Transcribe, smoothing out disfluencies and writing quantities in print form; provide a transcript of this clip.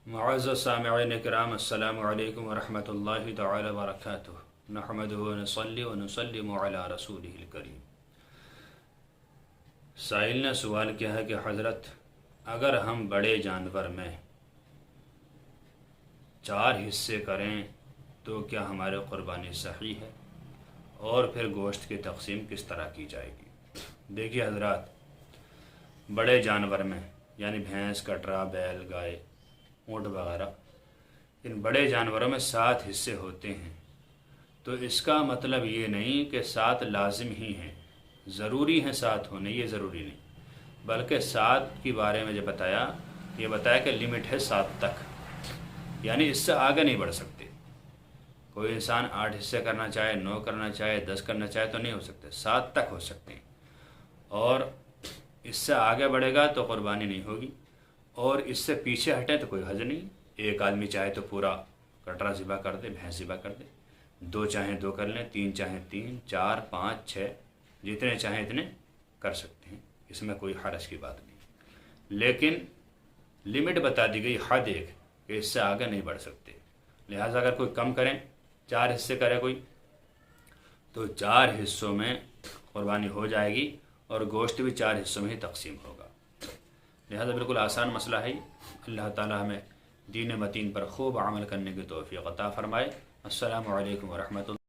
معزز سامعین کرام، السلام علیکم ورحمۃ اللہ تعالی وبرکاتہ۔ نحمدہ ونصلی ونسلم علی رسولہ الکریم۔ سائل نے سوال کیا ہے کہ حضرت، اگر ہم بڑے جانور میں 4 حصے کریں تو کیا ہماری قربانی صحیح ہے، اور پھر گوشت کی تقسیم کس طرح کی جائے گی؟ دیکھیے حضرات، بڑے جانور میں یعنی بھینس، کٹرا، بیل، گائے، اونٹ وغیرہ، ان بڑے جانوروں میں 7 حصے ہوتے ہیں۔ تو اس کا مطلب یہ نہیں کہ 7 لازم ہی ہیں، ضروری ہیں 7 ہونے، یہ ضروری نہیں، بلکہ 7 کے بارے میں جو یہ بتایا کہ لمٹ ہے 7 تک، یعنی اس سے آگے نہیں بڑھ سکتے۔ کوئی انسان 8 حصے کرنا چاہے، 9 کرنا چاہے، 10 کرنا چاہے تو نہیں ہو سکتے، 7 تک ہو سکتے ہیں، اور اس سے آگے بڑھے گا تو قربانی نہیں ہوگی، اور اس سے پیچھے ہٹے تو کوئی حرج نہیں۔ ایک آدمی چاہے تو پورا کٹرا ذبح کر دے، بھینس ذبح کر دے، 2 چاہیں 2 کر لیں، 3 چاہیں 3، 4، 5، 6، جتنے چاہیں اتنے کر سکتے ہیں، اس میں کوئی حرج کی بات نہیں، لیکن لمٹ بتا دی گئی، حد ایک، کہ اس سے آگے نہیں بڑھ سکتے۔ لہٰذا اگر کوئی کم کریں، 4 حصے کرے کوئی، تو 4 حصوں میں قربانی ہو جائے گی، اور گوشت بھی 4 حصوں میں ہی تقسیم ہوگا۔ لہذا بالکل آسان مسئلہ ہے۔ اللہ تعالی ہمیں دین متین پر خوب عمل کرنے کی توفیق عطا فرمائے۔ السلام علیکم ورحمۃ اللہ۔